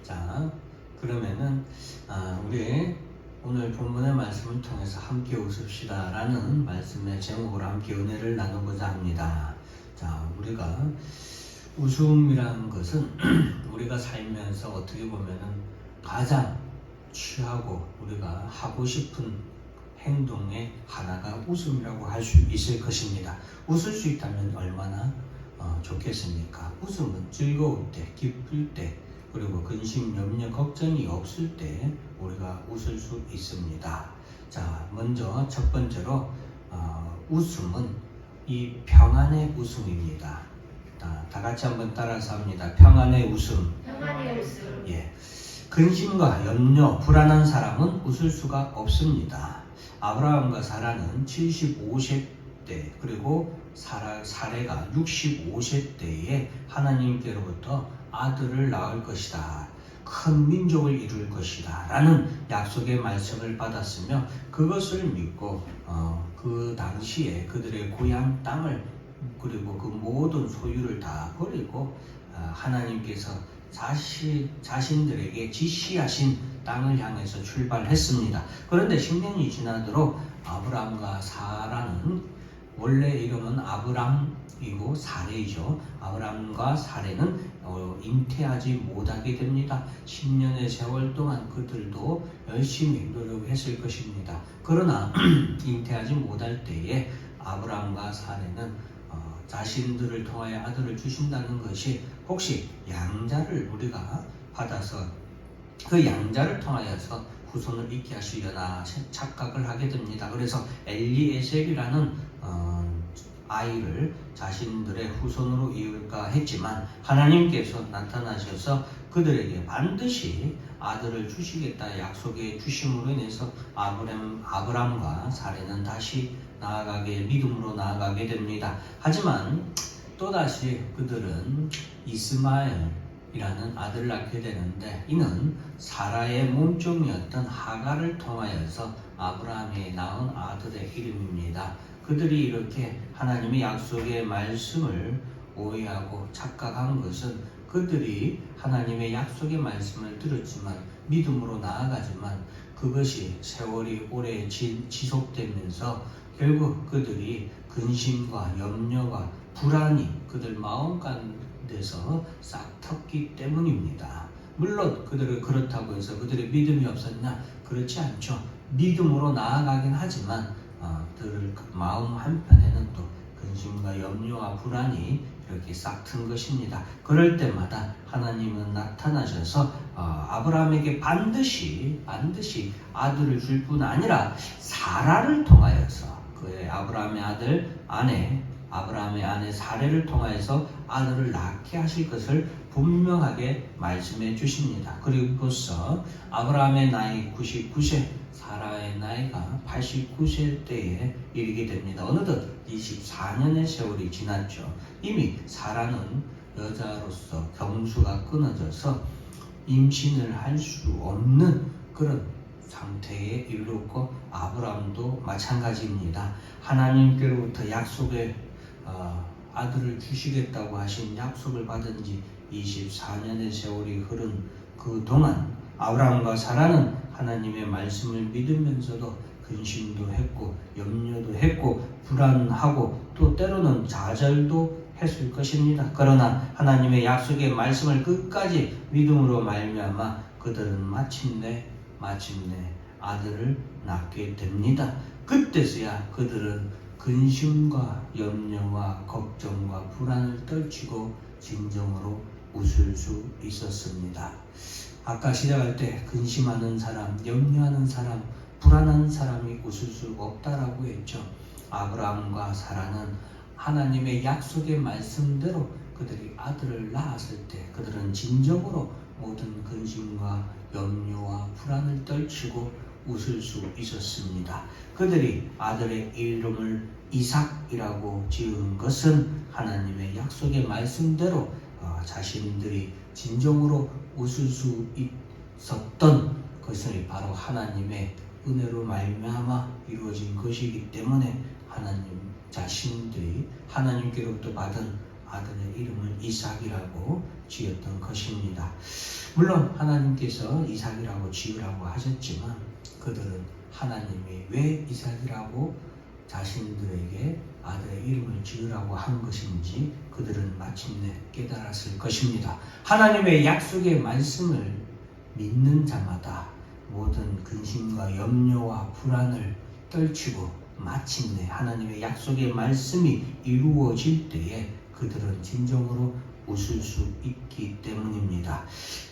자, 그러면은 우리 오늘 본문의 말씀을 통해서 함께 웃읍시다 라는 말씀의 제목으로 함께 은혜를 나누고자 합니다. 자, 우리가 웃음이라는 것은 우리가 살면서 어떻게 보면은 가장 취하고 우리가 하고 싶은 행동의 하나가 웃음이라고 할 수 있을 것입니다. 웃을 수 있다면 얼마나 좋겠습니까? 웃음은 즐거울 때, 기쁠 때, 그리고 근심, 염려, 걱정이 없을 때 우리가 웃을 수 있습니다. 자, 먼저 첫 번째로 웃음은 이 평안의 웃음입니다. 다 같이 한번 따라서 합니다. 평안의 웃음. 평안의 웃음. 예. 근심과 염려, 불안한 사람은 웃을 수가 없습니다. 아브라함과 사라는 75세 때 그리고 사레가 65세 때에 하나님께로부터 아들을 낳을 것이다. 큰 민족을 이룰 것이다. 라는 약속의 말씀을 받았으며 그것을 믿고 그 당시에 그들의 고향 땅을 그리고 그 모든 소유를 다 버리고 하나님께서 자신들에게 지시하신 땅을 향해서 출발했습니다. 그런데 10년이 지나도록 아브람과 사라는 원래 이름은 아브람이고 사레이죠. 아브람과 사레는 잉태하지 못하게 됩니다. 10년의 세월 동안 그들도 열심히 노력했을 것입니다. 그러나 잉태하지 못할 때에 아브람과 사레는 자신들을 통하여 아들을 주신다는 것이 혹시 양자를 우리가 받아서 그 양자를 통하여서 후손을 있게 하시려나 착각을 하게 됩니다. 그래서 엘리에셀이라는 아이를 자신들의 후손으로 이을까 했지만 하나님께서 나타나셔서 그들에게 반드시 아들을 주시겠다 약속해 주심으로 인해서 아브람과 사레는 다시 믿음으로 나아가게 됩니다. 하지만 또다시 그들은 이스마엘이라는 아들을 낳게 되는데 이는 사라의 몸종이었던 하갈을 통하여서 아브라함이 낳은 아들의 이름입니다. 그들이 이렇게 하나님의 약속의 말씀을 오해하고 착각한 것은 그들이 하나님의 약속의 말씀을 들었지만 믿음으로 나아가지만 그것이 세월이 오래 지속되면서 결국 그들이 근심과 염려와 불안이 그들 마음 가운데서 싹 텄기 때문입니다. 물론 그들을 그렇다고 해서 그들의 믿음이 없었냐? 그렇지 않죠. 믿음으로 나아가긴 하지만 그들 마음 한편에는 또 근심과 염려와 불안이 이렇게 싹 튼 것입니다. 그럴 때마다 하나님은 나타나셔서 아브라함에게 반드시 아들을 줄 뿐 아니라 사라를 통하여서 그의 아브라함의 아내 사레를 통하여서 아들을 낳게 하실 것을 분명하게 말씀해 주십니다. 그리고서 아브라함의 나이 99세, 사라의 나이가 89세 때에 이르게 됩니다. 어느덧 24년의 세월이 지났죠. 이미 사라는 여자로서 경수가 끊어져서 임신을 할 수 없는 그런 상태에 이르렀고 아브라함도 마찬가지입니다. 하나님께로부터 약속의 아들을 주시겠다고 하신 약속을 받은 지 24년의 세월이 흐른 그 동안 아브라함과 사라는 하나님의 말씀을 믿으면서도 근심도 했고 염려도 했고 불안하고 또 때로는 좌절도 했을 것입니다. 그러나 하나님의 약속의 말씀을 끝까지 믿음으로 말미암아 그들은 마침내 아들을 낳게 됩니다. 그때서야 그들은 근심과 염려와 걱정과 불안을 떨치고 진정으로 웃을 수 있었습니다. 아까 시작할 때 근심하는 사람, 염려하는 사람, 불안한 사람이 웃을 수 없다라고 했죠. 아브라함과 사라는 하나님의 약속의 말씀대로 그들이 아들을 낳았을 때 그들은 진정으로 모든 근심과 염려와 불안을 떨치고 웃을 수 있었습니다. 그들이 아들의 이름을 이삭이라고 지은 것은 하나님의 약속의 말씀대로 자신들이 진정으로 웃을 수 있었던 것이 바로 하나님의 은혜로 말미암아 이루어진 것이기 때문에 하나님 자신들이 하나님께로부터 받은 아들의 이름을 이삭이라고 지었던 것입니다. 물론 하나님께서 이삭이라고 지으라고 하셨지만 그들은 하나님이 왜 이삭이라고 자신들에게 아들의 이름을 지으라고 한 것인지 그들은 마침내 깨달았을 것입니다. 하나님의 약속의 말씀을 믿는 자마다 모든 근심과 염려와 불안을 떨치고 마침내 하나님의 약속의 말씀이 이루어질 때에 그들은 진정으로 웃을 수 있기 때문입니다.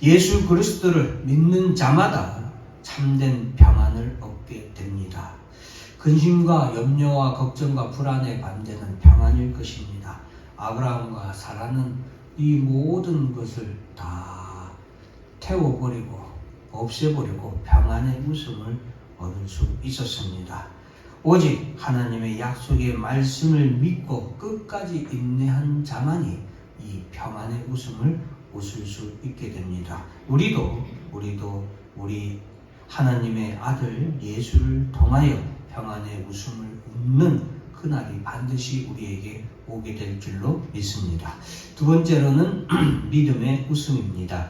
예수 그리스도를 믿는 자마다 참된 평안을 얻게 됩니다. 근심과 염려와 걱정과 불안의 반대는 평안일 것입니다. 아브라함과 사라는 이 모든 것을 다 태워버리고 없애버리고 평안의 웃음을 얻을 수 있었습니다. 오직 하나님의 약속의 말씀을 믿고 끝까지 인내한 자만이 이 평안의 웃음을 웃을 수 있게 됩니다. 우리도 우리 하나님의 아들 예수를 통하여 평안의 웃음을 웃는 그날이 반드시 우리에게 오게 될 줄로 믿습니다. 두 번째로는 믿음의 웃음입니다.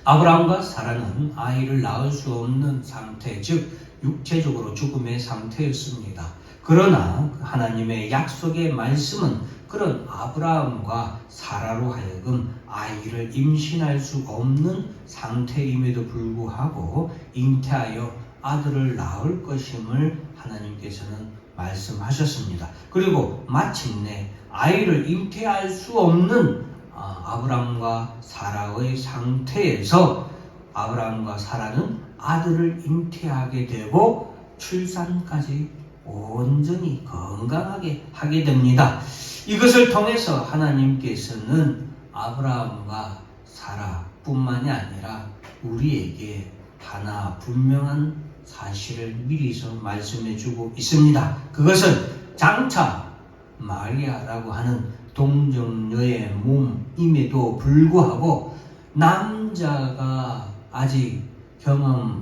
아브라함과 사라는 아이를 낳을 수 없는 상태, 즉 육체적으로 죽음의 상태였습니다. 그러나 하나님의 약속의 말씀은 그런 아브라함과 사라로 하여금 아이를 임신할 수 없는 상태임에도 불구하고 잉태하여 아들을 낳을 것임을 하나님께서는 말씀하셨습니다. 그리고 마침내 아이를 잉태할 수 없는 아브라함과 사라의 상태에서 아브라함과 사라는 아들을 잉태하게 되고 출산까지 온전히 건강하게 하게 됩니다. 이것을 통해서 하나님께서는 아브라함과 사라뿐만이 아니라 우리에게 하나 분명한 사실을 미리서 말씀해 주고 있습니다. 그것은 장차 마리아라고 하는 동정녀의 몸임에도 불구하고 남자가 아직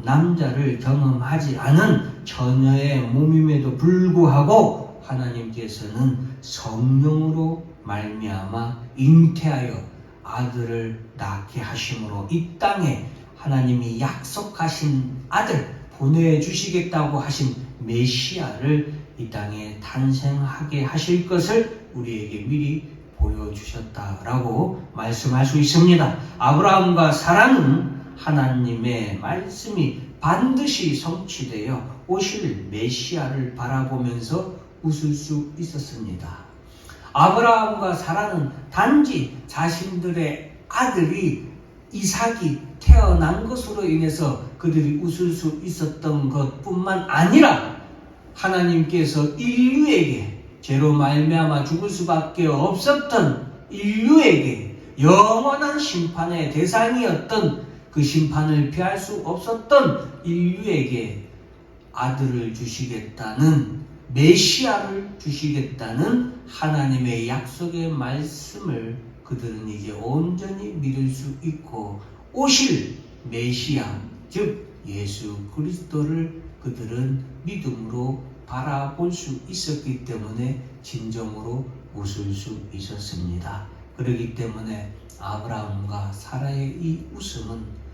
남자를 경험하지 않은 처녀의 몸임에도 불구하고 하나님께서는 성령으로 말미암아 잉태하여 아들을 낳게 하심으로 이 땅에 하나님이 약속하신 아들 보내주시겠다고 하신 메시아를 이 땅에 탄생하게 하실 것을 우리에게 미리 보여주셨다라고 말씀할 수 있습니다. 아브라함과 사라는 하나님의 말씀이 반드시 성취되어 오실 메시아를 바라보면서 웃을 수 있었습니다. 아브라함과 사라는 단지 자신들의 아들이 이삭이 태어난 것으로 인해서 그들이 웃을 수 있었던 것뿐만 아니라 하나님께서 인류에게 죄로 말미암아 죽을 수밖에 없었던 인류에게 영원한 심판의 대상이었던 그 심판을 피할 수 없었던 인류에게 아들을 주시겠다는 메시아를 주시겠다는 하나님의 약속의 말씀을 그들은 이제 온전히 믿을 수 있고 오실 메시아 즉 예수 그리스도를 그들은 믿음으로 바라볼 수 있었기 때문에 진정으로 웃을 수 있었습니다. 그렇기 때문에 아브라함과 사라의 이 웃음은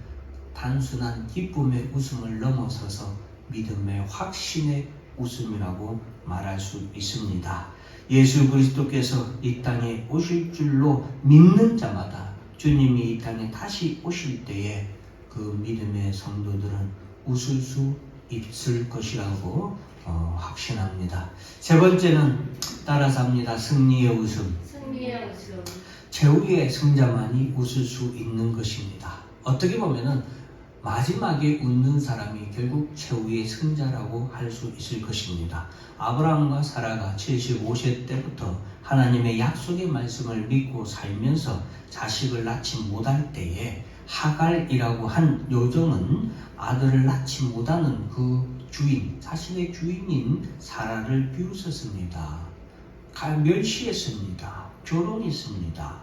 단순한 기쁨의 웃음을 넘어서서 믿음의 확신의 웃음이라고 말할 수 있습니다. 예수 그리스도께서 이 땅에 오실 줄로 믿는 자마다 주님이 이 땅에 다시 오실 때에 그 믿음의 성도들은 웃을 수 있을 것이라고 확신합니다. 세 번째는 따라서 합니다. 승리의 웃음. 승리의 웃음. 최후의 승자만이 웃을 수 있는 것입니다. 어떻게 보면은 마지막에 웃는 사람이 결국 최후의 승자라고 할 수 있을 것입니다. 아브라함과 사라가 75세 때부터 하나님의 약속의 말씀을 믿고 살면서 자식을 낳지 못할 때에 하갈이라고 한 요정은 아들을 낳지 못하는 그 주인, 자신의 주인인 사라를 비웃었습니다. 멸시했습니다. 조롱했습니다.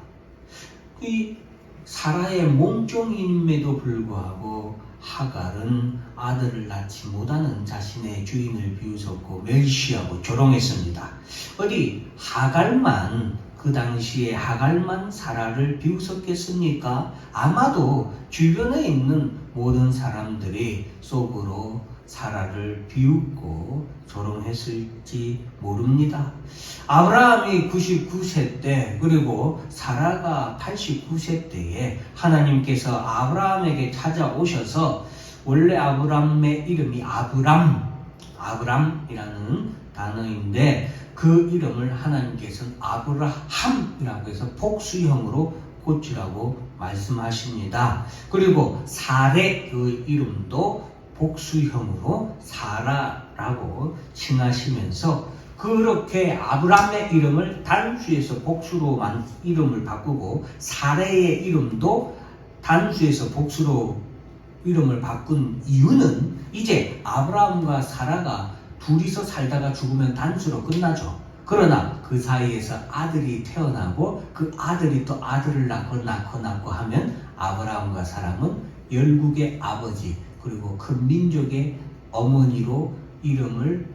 이 사라의 몸종임에도 불구하고 하갈은 아들을 낳지 못하는 자신의 주인을 비웃었고 멸시하고 조롱했습니다. 어디 하갈만 그 당시에 하갈만 사라를 비웃었겠습니까? 아마도 주변에 있는 모든 사람들이 속으로 사라를 비웃고 조롱했을지 모릅니다. 아브라함이 99세 때 그리고 사라가 89세 때에 하나님께서 아브라함에게 찾아오셔서 원래 아브라함의 이름이 아브람이라는 단어인데 그 이름을 하나님께서는 아브라함이라고 해서 복수형으로 고치라고 말씀하십니다. 그리고 사레 그 이름도 복수형으로 사라라고 칭하시면서 그렇게 아브람의 이름을 단수에서 복수로 이름을 바꾸고 사레의 이름도 단수에서 복수로 이름을 바꾼 이유는 이제 아브라함과 사라가 둘이서 살다가 죽으면 단수로 끝나죠. 그러나 그 사이에서 아들이 태어나고 그 아들이 또 아들을 낳고 하면 아브라함과 사라는 열국의 아버지 그리고 큰 민족의 어머니로 이름을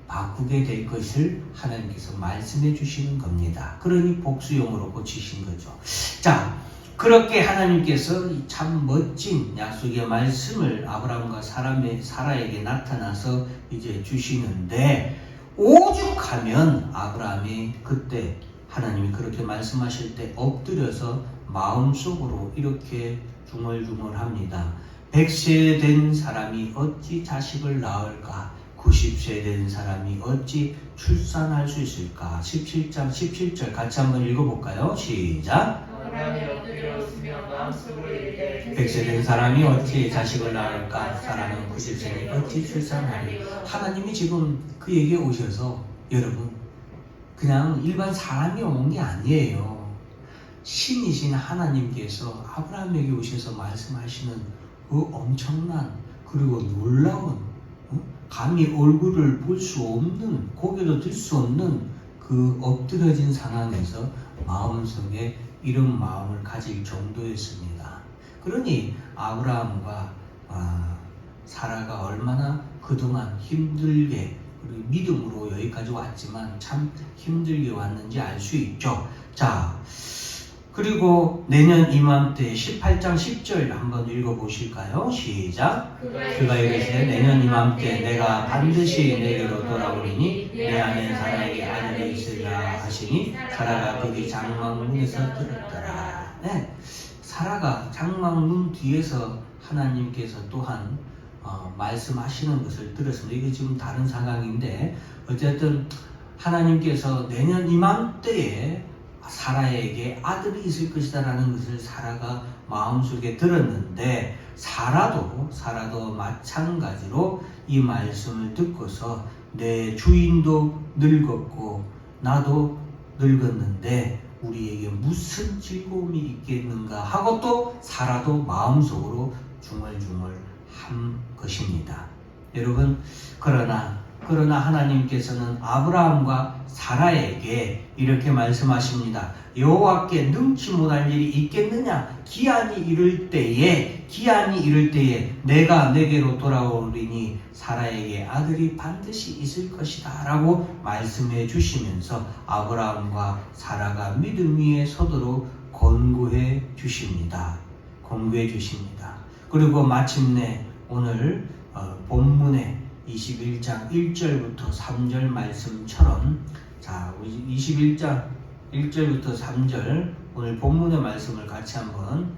바꾸게 될 것을 하나님께서 말씀해 주시는 겁니다. 그러니 복수용으로 고치신 거죠. 자, 그렇게 하나님께서 참 멋진 약속의 말씀을 아브라함과 사라에게 나타나서 이제 주시는데 오죽하면 아브라함이 그때 하나님이 그렇게 말씀하실 때 엎드려서 마음속으로 이렇게 중얼중얼합니다. 100세 된 사람이 어찌 자식을 낳을까? 90세 된 사람이 어찌 출산할 수 있을까? 17장 17절 같이 한번 읽어볼까요? 시작. 100세 된 사람이 어찌 자식을 낳을까? 사람은 90세니 어찌 출산하리? 하나님이 지금 그 얘기에 오셔서 여러분 그냥 일반 사람이 온 게 아니에요. 신이신 하나님께서 아브라함에게 오셔서 말씀하시는 그 엄청난 그리고 놀라운 감히 얼굴을 볼 수 없는 고개도 들 수 없는 그 엎드려진 상황에서 마음속에 이런 마음을 가질 정도였습니다. 그러니 아브라함과 사라가 얼마나 그동안 힘들게 그리고 믿음으로 여기까지 왔지만 참 힘들게 왔는지 알 수 있죠. 자, 그리고 내년 이맘때 18장 10절 한번 읽어보실까요? 시작. 그가 이르시되 내년 이맘때 내가 반드시 내게로 돌아오리니 내 아내 사라에게 아들이 있으리라 하시니 사라가 거기 장막문에서 들었더라. 네, 사라가 장막문 뒤에서 하나님께서 또한 말씀하시는 것을 들었습니다. 이게 지금 다른 상황인데 어쨌든 하나님께서 내년 이맘때에 사라에게 아들이 있을 것이다 라는 것을 사라가 마음속에 들었는데 사라도 마찬가지로 이 말씀을 듣고서 내 주인도 늙었고 나도 늙었는데 우리에게 무슨 즐거움이 있겠는가 하고 또 사라도 마음속으로 중얼중얼한 것입니다. 여러분 그러나 하나님께서는 아브라함과 사라에게 이렇게 말씀하십니다. 여호와께 능치 못할 일이 있겠느냐? 기한이 이를 때에 내가 내게로 돌아오리니 사라에게 아들이 반드시 있을 것이다 라고 말씀해 주시면서 아브라함과 사라가 믿음 위에 서도록 권고해 주십니다. 그리고 마침내 오늘 본문의 21장 1절부터 3절 말씀처럼 자, 21장 1절부터 3절 오늘 본문의 말씀을 같이 한번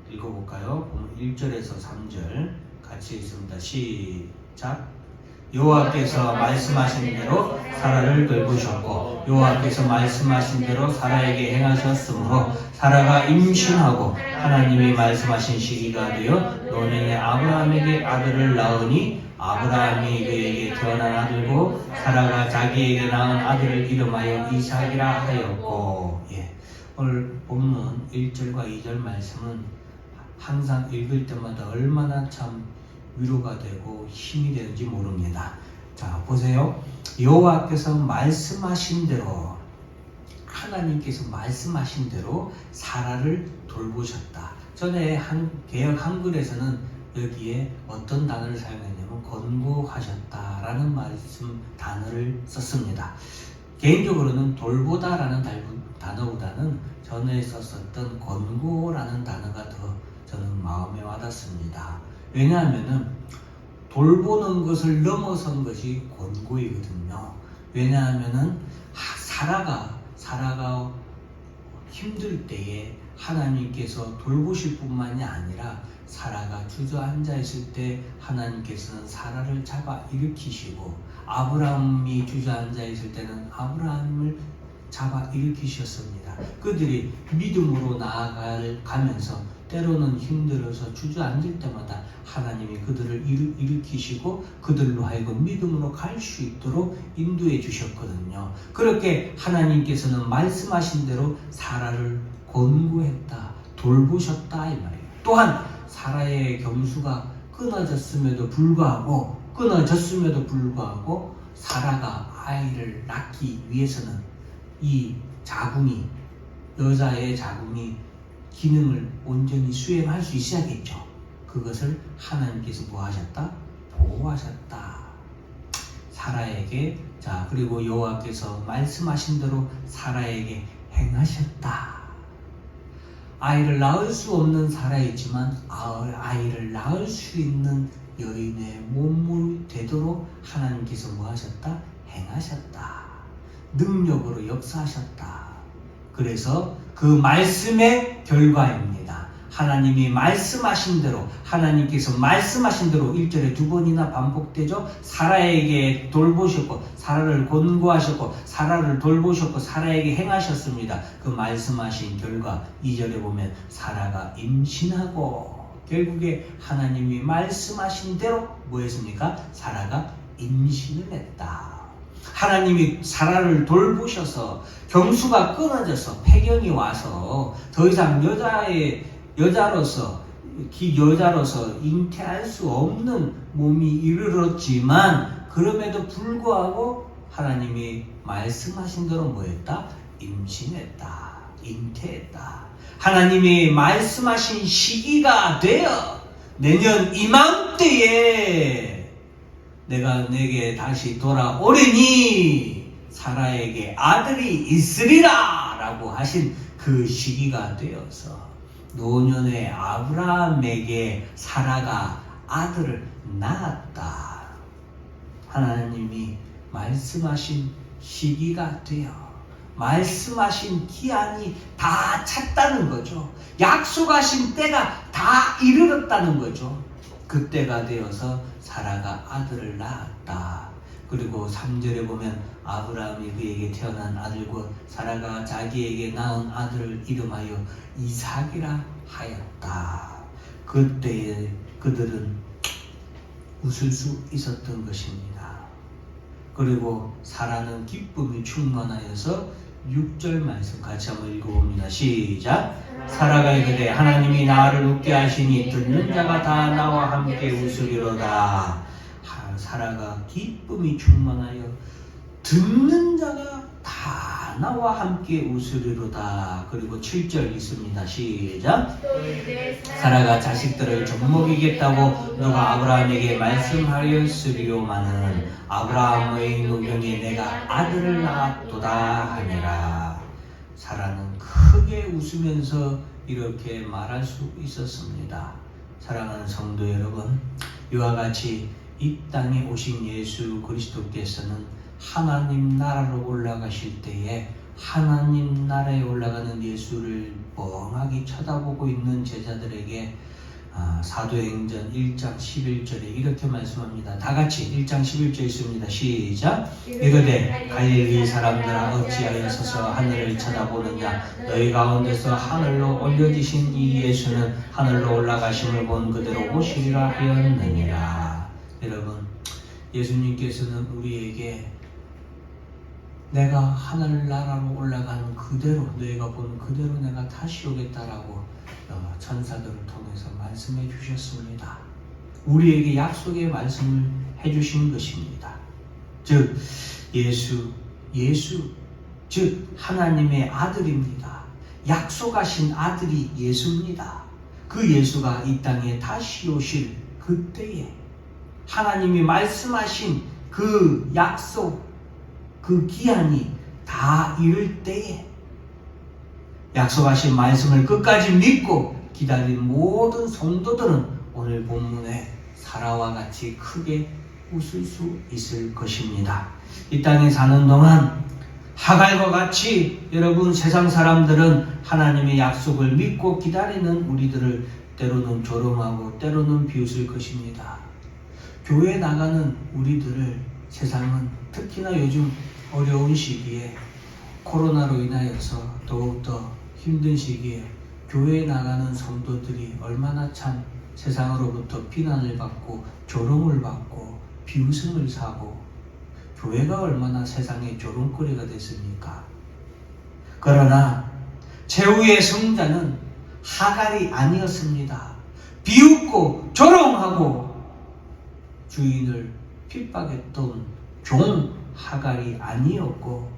읽어볼까요? 1절에서 3절 같이 읽습니다. 시작. 여호와께서 말씀하신 대로 사라를 돌보셨고 여호와께서 말씀하신 대로 사라에게 행하셨으므로 사라가 임신하고 하나님이 말씀하신 시기가 되어 노년에 아브라함에게 아들을 낳으니 아브라함이 그에게 태어난 아들고 사라가 자기에게 낳은 아들을 이름하여 이삭이라 하였고. 오늘 본문 1절과 2절 말씀은 항상 읽을 때마다 얼마나 참 위로가 되고 힘이 되는지 모릅니다. 자, 보세요. 여호와께서 말씀하신 대로 하나님께서 말씀하신 대로 사라를 돌보셨다. 전에 개역 한글에서는 여기에 어떤 단어를 사용했냐면 권고하셨다라는 말씀 단어를 썼습니다. 개인적으로는 돌보다라는 단어보다는 전에 썼었던 권고라는 단어가 더 저는 마음에 와닿습니다. 왜냐하면은 돌보는 것을 넘어선 것이 권고이거든요. 왜냐하면은 사라가 힘들 때에 하나님께서 돌보실 뿐만이 아니라 사라가 주저앉아 있을 때 하나님께서는 사라를 잡아 일으키시고, 아브라함이 주저앉아 있을 때는 아브라함을 잡아 일으키셨습니다. 그들이 믿음으로 나아가면서 때로는 힘들어서 주저앉을 때마다 하나님이 그들을 일으키시고 그들로 하여금 믿음으로 갈 수 있도록 인도해 주셨거든요. 그렇게 하나님께서는 말씀하신 대로 사라를 권고했다, 돌보셨다 이 말이에요. 또한 사라의 경수가 끊어졌음에도 불구하고 사라가 아이를 낳기 위해서는 이 자궁이, 여자의 자궁이 기능을 온전히 수행할 수 있어야겠죠. 그것을 하나님께서 뭐 하셨다? 보호하셨다. 사라에게, 그리고 여호와께서 말씀하신 대로 사라에게 행하셨다. 아이를 낳을 수 없는 사라이지만 아이를 낳을 수 있는 여인의 몸물이 되도록 하나님께서 뭐 하셨다? 행하셨다. 능력으로 역사하셨다. 그래서 그 말씀의 결과입니다. 하나님이 말씀하신 대로, 하나님께서 말씀하신 대로 1절에 2번이나 반복되죠. 사라에게 돌보셨고, 사라를 권고하셨고, 사라를 돌보셨고, 사라에게 행하셨습니다. 그 말씀하신 결과 2절에 보면 사라가 임신하고, 결국에 하나님이 말씀하신 대로 뭐 했습니까? 사라가 임신을 했다. 하나님이 사라를 돌보셔서 경수가 끊어져서 폐경이 와서 더 이상 여자로서 잉태할 수 없는 몸이 이르렀지만, 그럼에도 불구하고 하나님이 말씀하신 대로 뭐했다? 임신했다, 잉태했다. 하나님이 말씀하신 시기가 되어 내년 이맘때에 내가 내게 다시 돌아오리니 사라에게 아들이 있으리라 라고 하신 그 시기가 되어서 노년의 아브라함에게 사라가 아들을 낳았다. 하나님이 말씀하신 시기가 되어 말씀하신 기한이 다 찼다는 거죠. 약속하신 때가 다 이르렀다는 거죠. 그때가 되어서 사라가 아들을 낳았다. 그리고 3절에 보면 아브라함이 그에게 태어난 아들과 사라가 자기에게 낳은 아들을 이름하여 이삭이라 하였다. 그때에 그들은 웃을 수 있었던 것입니다. 그리고 사라는 기쁨이 충만하여서 6절 말씀 같이 한번 읽어봅니다. 시작. 사라가 이르되 하나님이 나를 웃게 하시니 듣는 자가 다 나와 함께 웃으리로다. 사라가 기쁨이 충만하여 듣는 자가 다 나와 함께 웃으리로다. 그리고 7절 있습니다. 시작. 사라가 자식들을 젖먹이겠다고 누가 아브라함에게 말씀하였으리오마는 아브라함의 노경에 내가 아들을 낳았도다 하니라. 사라는 크게 웃으면서 이렇게 말할 수 있었습니다. 사랑하는 성도 여러분, 이와 같이 이 땅에 오신 예수 그리스도께서는 하나님 나라로 올라가실 때에 하나님 나라에 올라가는 예수를 멍하게 쳐다보고 있는 제자들에게 사도행전 1장 11절에 이렇게 말씀합니다. 다 같이 1장 11절 있습니다. 시작. 이르되 갈릴리 사람들아 어찌하여 서서 하늘을 쳐다보느냐. 너희 가운데서 하늘로 올려지신 이 예수는 하늘로 올라가심을 본 그대로 오시리라 하였느니라. 여러분, 예수님께서는 우리에게 내가 하늘나라로 올라가는 그대로, 너희가 본 그대로 내가 다시 오겠다라고 천사들을 통해서 말씀해 주셨습니다. 우리에게 약속의 말씀을 해주신 것입니다. 즉 예수 즉 하나님의 아들입니다. 약속하신 아들이 예수입니다. 그 예수가 이 땅에 다시 오실 그때에 하나님이 말씀하신 그 약속, 그 기한이 다 이룰 때에 약속하신 말씀을 끝까지 믿고 기다린 모든 성도들은 오늘 본문에 사라와 같이 크게 웃을 수 있을 것입니다. 이 땅에 사는 동안 하갈과 같이 여러분 세상 사람들은 하나님의 약속을 믿고 기다리는 우리들을 때로는 조롱하고 때로는 비웃을 것입니다. 교회에 나가는 우리들을 세상은 특히나 요즘 어려운 시기에 코로나로 인하여서 더욱더 힘든 시기에 교회에 나가는 성도들이 얼마나 참 세상으로부터 비난을 받고 조롱을 받고 비웃음을 사고 교회가 얼마나 세상의 조롱거리가 됐습니까? 그러나 제후의 성자는 하갈이 아니었습니다. 비웃고 조롱하고 주인을 핍박했던 종 하갈이 아니었고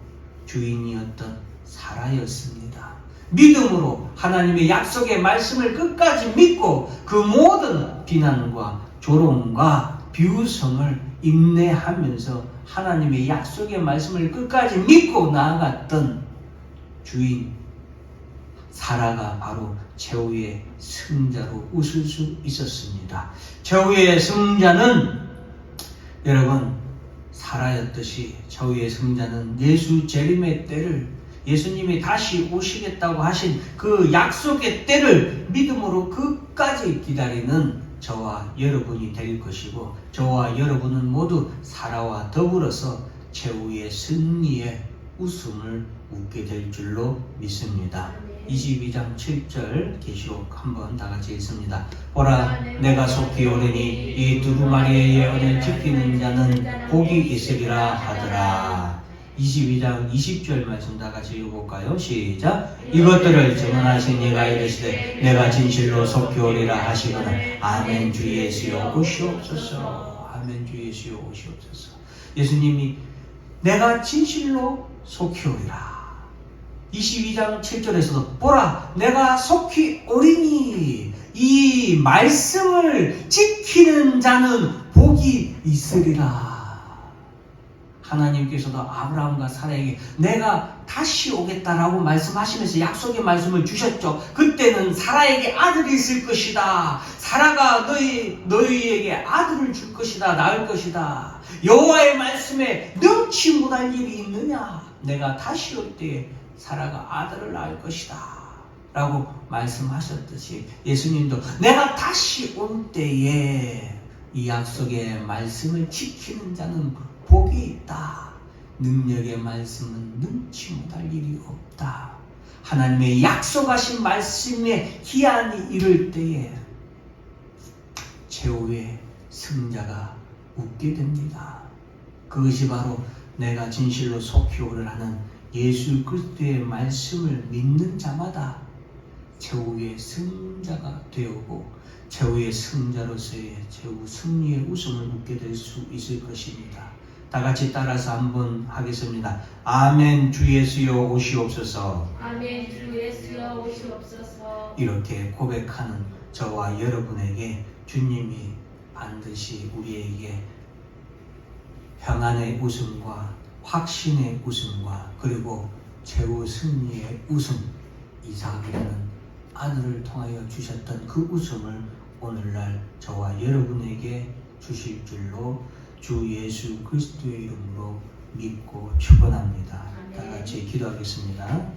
주인이었던 사라였습니다. 믿음으로 하나님의 약속의 말씀을 끝까지 믿고 그 모든 비난과 조롱과 비웃음을 인내하면서 하나님의 약속의 말씀을 끝까지 믿고 나아갔던 주인 사라가 바로 제후의 승자로 웃을 수 있었습니다. 제후의 승자는 여러분 사라였듯이 제후의 승자는 예수 재림의 때를 예수님이 다시 오시겠다고 하신 그 약속의 때를 믿음으로 끝까지 기다리는 저와 여러분이 될 것이고 저와 여러분은 모두 사라와 더불어서 제후의 승리의 웃음을 웃게 될 줄로 믿습니다. 22장 7절 계시록 한번 다 같이 읽습니다. 보라 내가 속히 오르니 이 두루마리의 예언을 지키는 자는 복이 있으리라 하더라. 22장 20절 말씀 다 같이 읽어볼까요? 시작. 이것들을 증언하신 이가 이르시되 내가 진실로 속히 오리라 하시거나 아멘 주 예수여 오시옵소서. 아멘 주 예수여 오시옵소서. 예수님이 내가 진실로 속히 오리라. 22장 7절에서도 보라 내가 속히 오리니 이 말씀을 지키는 자는 복이 있으리라. 하나님께서도 아브라함과 사라에게 내가 다시 오겠다라고 말씀하시면서 약속의 말씀을 주셨죠. 그때는 사라에게 아들이 있을 것이다. 사라가 너희에게 아들을 줄 것이다. 낳을 것이다. 여호와의 말씀에 능치 못할 일이 있느냐. 내가 다시 올 때에 사라가 아들을 낳을 것이다 라고 말씀하셨듯이 예수님도 내가 다시 올 때에 이 약속의 말씀을 지키는 자는 복이 있다. 능력의 말씀은 능치 못할 일이 없다. 하나님의 약속하신 말씀의 기한이 이를 때에 제후의 승자가 웃게 됩니다. 그것이 바로 내가 진실로 속히 오르라는 예수 그리스도의 말씀을 믿는 자마다 제후의 승자가 되었고 제후의 승자로서의 제후 승리의 웃음을 웃게 될 수 있을 것입니다. 다 같이 따라서 한번 하겠습니다. 아멘 주 예수여 오시옵소서. 아멘 주 예수여 오시옵소서. 이렇게 고백하는 저와 여러분에게 주님이 반드시 우리에게 평안의 웃음과 확신의 웃음과 그리고 제후 승리의 웃음 이삭이라는 아들을 통하여 주셨던 그 웃음을 오늘날 저와 여러분에게 주실 줄로 주 예수 그리스도의 이름으로 믿고 축원합니다. 다 같이 기도하겠습니다.